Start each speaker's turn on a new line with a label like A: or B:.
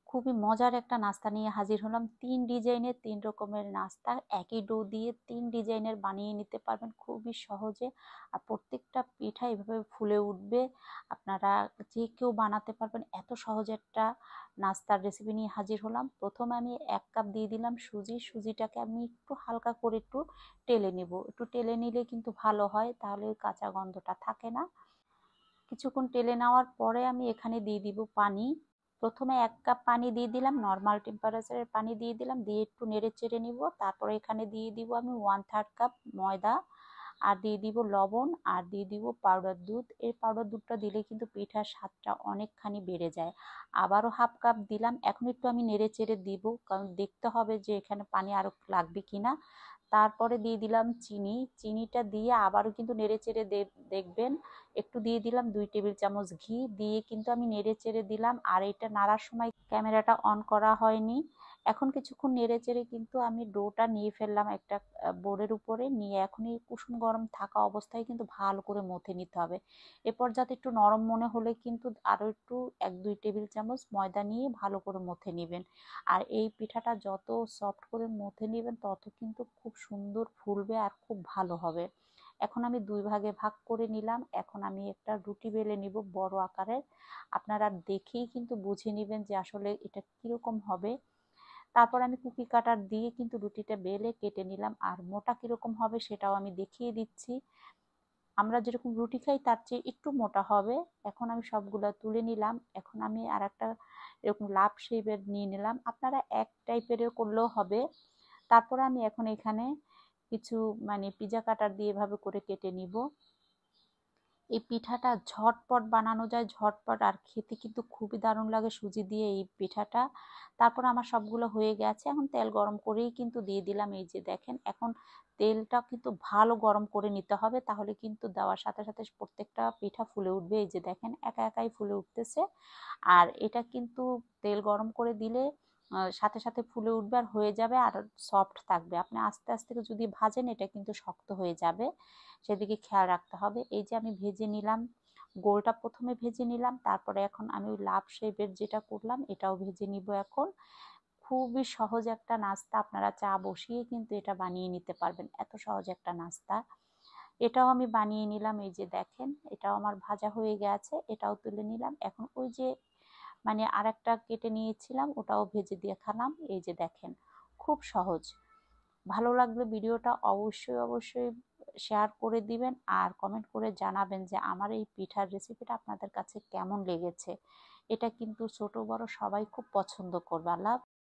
A: খুবই মজার একটা নাস্তা নিয়ে হাজির হলাম। ৩ ডিজাইনের ৩ রকমের নাস্তা একই ডো দিয়ে ৩ ডিজাইনের বানিয়ে নিতে পারবেন খুবই সহজে। আর প্রত্যেকটা পিঠা এভাবে ফুলে উঠবে। আপনারা যে কেউ বানাতে পারবেন, এত সহজে একটা নাস্তার রেসিপি নিয়ে হাজির হলাম। প্রথমে আমি ১ কাপ দিয়ে দিলাম সুজি। সুজিটাকে আমি একটু হালকা করে একটু টেলে নেব। একটু টেলে নিলে কিন্তু ভালো হয়, তাহলে ওই কাঁচা গন্ধটা থাকে না। কিছুক্ষণ টেলে নেওয়ার পরে আমি এখানে দিয়ে দিব পানি। প্রথমে ১ কাপ পানি দিয়ে দিলাম, নর্মাল টেম্পারেচারের পানি দিয়ে দিলাম, দিয়ে একটু নেড়ে চেড়ে নিব। তারপরে এখানে দিয়ে দিব আমি 1/3 কাপ ময়দা, আর দিয়ে দিব লবণ, আর দিয়ে দিব পাউডার দুধ। এই পাউডার দুধটা দিলে কিন্তু পিঠার স্বাদটা অনেকখানি বেড়ে যায়। আবারও 1/2 কাপ দিলাম। এখন একটু আমি নেড়ে চেড়ে দিব, কারণ দেখতে হবে যে এখানে পানি আরও লাগবে কিনা। তারপরে দিয়ে দিলাম চিনি। চিনিটা দিয়ে আবারও কিন্তু নেড়ে চেড়ে দেখবেন। একটু দিয়ে দিলাম 2 টেবিল চামচ ঘি, দিয়ে কিন্তু আমি নেড়ে চেড়ে দিলাম। আর এটা নাড়ার সময় ক্যামেরাটা অন করা হয়নি। এখন কিছুক্ষণ নেড়ে চেড়ে কিন্তু আমি ডোটা নিয়ে ফেললাম একটা বোর্ডের উপরে নিয়ে। এখন এই কুসুম গরম থাকা অবস্থায় কিন্তু ভালো করে মথে নিতে হবে। এরপর যাতে একটু নরম মনে হলে কিন্তু আরও একটু 1-2 টেবিল চামচ ময়দা নিয়ে ভালো করে মথে নেবেন। আর এই পিঠাটা যত সফট করে মথে নেবেন তত কিন্তু খুব সুন্দর ফুলবে আর খুব ভালো হবে। এখন আমি 2 ভাগে ভাগ করে নিলাম। এখন আমি একটা রুটি বেলে নিব বড় আকারের। আপনারা দেখেই কিন্তু বুঝে নেবেন যে আসলে এটা কিরকম হবে। তারপর আমি কুকি কাটার দিয়ে কিন্তু রুটিটা বেলে কেটে নিলাম। আর মোটা কিরকম হবে সেটাও আমি দেখিয়ে দিচ্ছি। আমরা যেরকম রুটি খাই তার চেয়ে একটু মোটা হবে। এখন আমি সবগুলা তুলে নিলাম। এখন আমি আর একটা এরকম লাভ শেপের নিয়ে নিলাম। আপনারা এক টাইপেরও করলেও হবে। তারপরে আমি এখন এখানে কিছু পিজা কাটার দিয়ে এভাবে করে কেটে নিব। এই পিঠাটা ঝটপট বানানো যায়, ঝটপট, আর খেতে কিন্তু খুবই দারুণ লাগে সুজি দিয়ে এই পিঠাটা। তারপর আমার সবগুলো হয়ে গেছে। এখন তেল গরম করেই কিন্তু দিয়ে দিলাম। এই যে দেখেন, এখন তেলটা কিন্তু ভালো গরম করে নিতে হবে, তাহলে কিন্তু দেওয়ার সাথে সাথে প্রত্যেকটা পিঠা ফুলে উঠবে। এই যে দেখেন একা একাই ফুলে উঠতেছে। আর এটা কিন্তু তেল গরম করে দিলে সাথে সাথে ফুলে উঠবে আর হয়ে যাবে, আর সফট থাকবে। আপনি আস্তে আস্তে যদি ভাজেন এটা কিন্তু শক্ত হয়ে যাবে, সেদিকে খেয়াল রাখতে হবে। এই যে আমি ভেজে নিলাম, গোলটা প্রথমে ভেজে নিলাম, তারপরে এখন আমি ওই লাভ শেপের যেটা করলাম এটাও ভেজে নিব এখন। খুবই সহজ একটা নাস্তা, আপনারা চা বসিয়ে কিন্তু এটা বানিয়ে নিতে পারবেন, এত সহজ একটা নাস্তা। এটাও আমি বানিয়ে নিলাম। এই যে দেখেন এটাও আমার ভাজা হয়ে গেছে, এটাও তুলে নিলাম। এখন ওই যে আরেকটা কেটে নিয়েছিলাম ওটাও ভেজে দিয়ে খালাম। এই যে দেখেন, খুব সহজ। ভালো লাগলে ভিডিওটা অবশ্যই অবশ্যই শেয়ার করে দিবেন, আর কমেন্ট করে জানাবেন যে আমার এই পিঠার রেসিপিটা আপনাদের কাছে কেমন লেগেছে। এটা কিন্তু ছোট বড় সবাই খুব পছন্দ করবে। আল্লাহ।